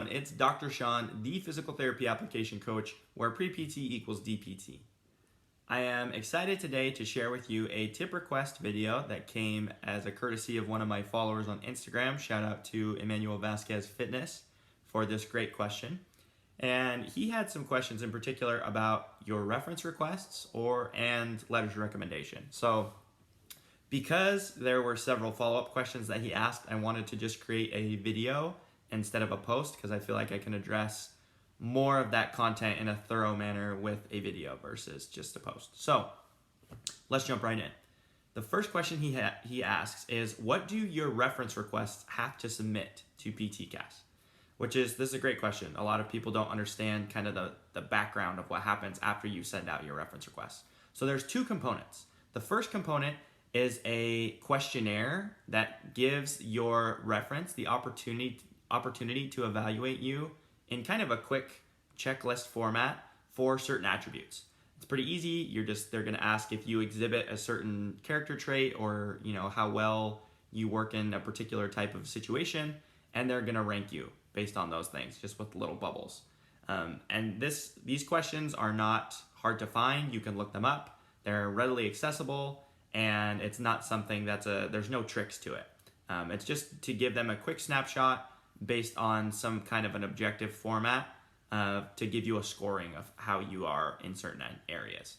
It's Dr. Sean, the physical therapy application coach, where pre-PT equals DPT. I am excited today to share with you a tip request video that came as a courtesy of one of my followers on Instagram. Shout out to Emmanuel Vasquez Fitness for this great question. And he had some questions in particular about your reference requests and letters of recommendation. So because there were several follow-up questions that he asked, I wanted to just create a video instead of a post because I feel like I can address more of that content in a thorough manner with a video versus just a post. So let's jump right in. The first question he asks is, what do your reference requests have to submit to PTCAS? This is a great question. A lot of people don't understand kind of the background of what happens after you send out your reference request. So there's two components. The first component is a questionnaire that gives your reference the opportunity to evaluate you in kind of a quick checklist format for certain attributes. It's pretty easy. They're going to ask if you exhibit a certain character trait or how well you work in a particular type of situation, and they're going to rank you based on those things, just with little bubbles. And these questions are not hard to find. You can look them up. They're readily accessible, and it's not something there's no tricks to it. It's just to give them a quick snapshot based on some kind of an objective format to give you a scoring of how you are in certain areas.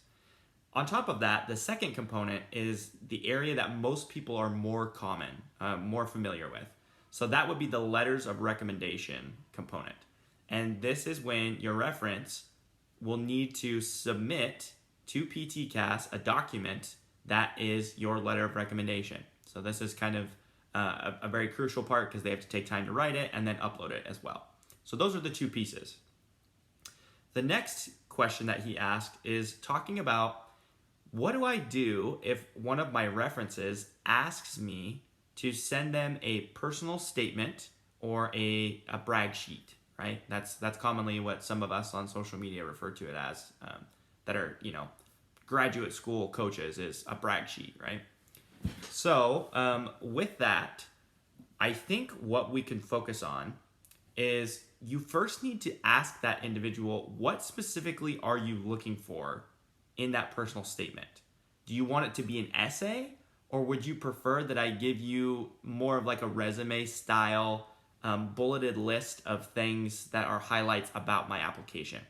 On top of that, the second component is the area that most people are more familiar with. So that would be the letters of recommendation component. And this is when your reference will need to submit to PTCAS a document that is your letter of recommendation. So this is kind of a very crucial part because they have to take time to write it and then upload it as well. So those are the two pieces. The next question that he asked is talking about, what do I do if one of my references asks me to send them a personal statement or a brag sheet, right? That's commonly what some of us on social media refer to it as, that are, graduate school coaches, is a brag sheet, right? So with that, I think what we can focus on is you first need to ask that individual, what specifically are you looking for in that personal statement? Do you want it to be an essay, or would you prefer that I give you more of like a resume style bulleted list of things that are highlights about my application?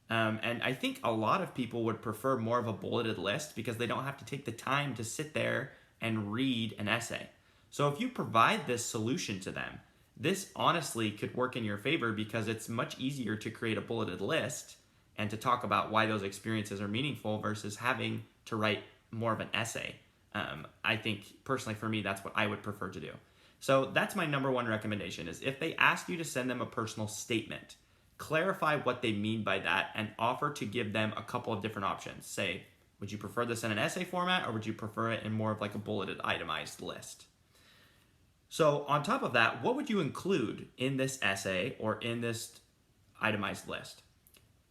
And I think a lot of people would prefer more of a bulleted list because they don't have to take the time to sit there and read an essay. So if you provide this solution to them, this honestly could work in your favor because it's much easier to create a bulleted list and to talk about why those experiences are meaningful versus having to write more of an essay. I think personally for me, that's what I would prefer to do. So that's my number one recommendation, is if they ask you to send them a personal statement, clarify what they mean by that and offer to give them a couple of different options. Say, would you prefer this in an essay format, or would you prefer it in more of like a bulleted itemized list? So on top of that, what would you include in this essay or in this itemized list?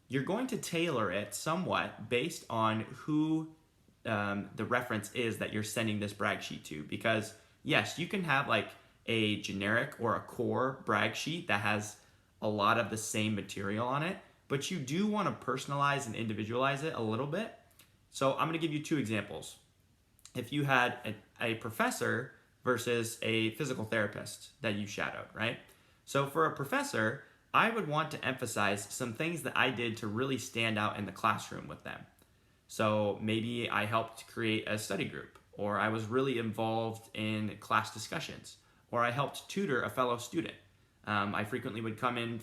You're going to tailor it somewhat based on who the reference is that you're sending this brag sheet to. Because yes, you can have like a generic or a core brag sheet that has a lot of the same material on it, but you do want to personalize and individualize it a little bit. So I'm going to give you two examples. If you had a professor versus a physical therapist that you shadowed, right? So for a professor, I would want to emphasize some things that I did to really stand out in the classroom with them. So maybe I helped create a study group, or I was really involved in class discussions, or I helped tutor a fellow student. I frequently would come in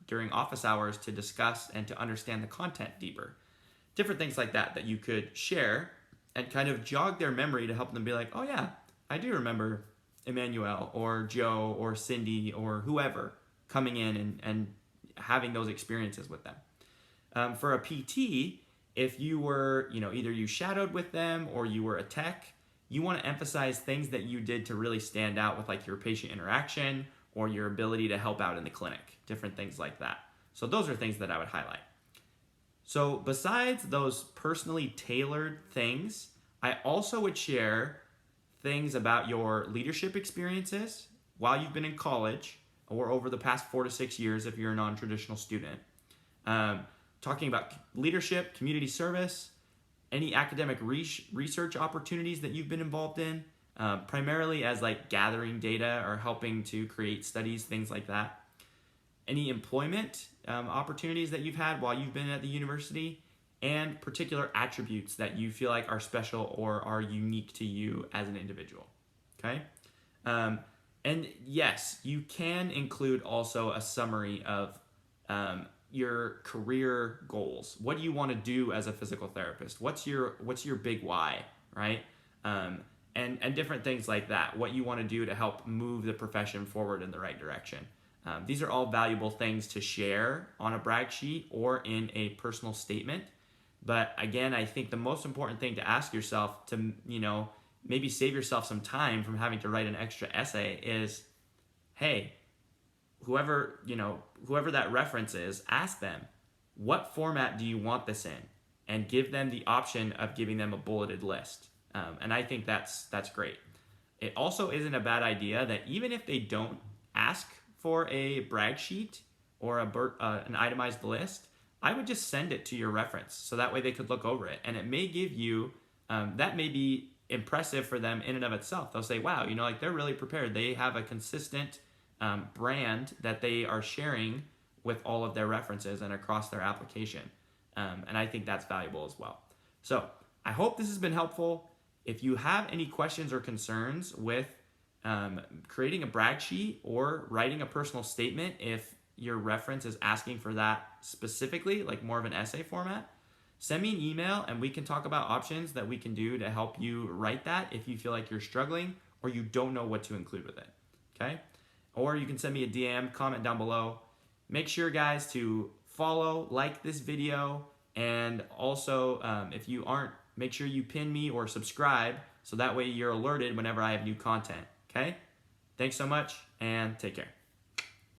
during office hours to discuss and to understand the content deeper. Different things like that you could share and kind of jog their memory to help them be like, oh yeah, I do remember Emmanuel or Joe or Cindy or whoever coming in and having those experiences with them. For a PT, if you were, either you shadowed with them or you were a tech, you want to emphasize things that you did to really stand out with like your patient interaction or your ability to help out in the clinic, different things like that. So those are things that I would highlight. So besides those personally tailored things, I also would share things about your leadership experiences while you've been in college, or over the past 4 to 6 years if you're a non-traditional student. Talking about leadership, community service, any academic research opportunities that you've been involved in, primarily as like gathering data or helping to create studies, things like that. Any employment opportunities that you've had while you've been at the university, and particular attributes that you feel like are special or are unique to you as an individual, okay? And yes, you can include also a summary of your career goals. What do you want to do as a physical therapist? What's your big why, right? And different things like that. What you want to do to help move the profession forward in the right direction. These are all valuable things to share on a brag sheet or in a personal statement. But again, I think the most important thing to ask yourself to, maybe save yourself some time from having to write an extra essay is, hey, whoever that reference is, ask them, what format do you want this in? And give them the option of giving them a bulleted list. And I think that's great. It also isn't a bad idea that even if they don't ask for a brag sheet or an itemized list, I would just send it to your reference so that way they could look over it. And it may give you, that may be impressive for them in and of itself. They'll say, wow, they're really prepared. They have a consistent brand that they are sharing with all of their references and across their application. And I think that's valuable as well. So I hope this has been helpful. If you have any questions or concerns with creating a brag sheet or writing a personal statement, if your reference is asking for that specifically, like more of an essay format, send me an email and we can talk about options that we can do to help you write that if you feel like you're struggling or you don't know what to include with it, okay? Or you can send me a DM, comment down below. Make sure, guys, to follow, like this video, and also if you aren't, make sure you pin me or subscribe so that way you're alerted whenever I have new content, okay? Thanks so much and take care.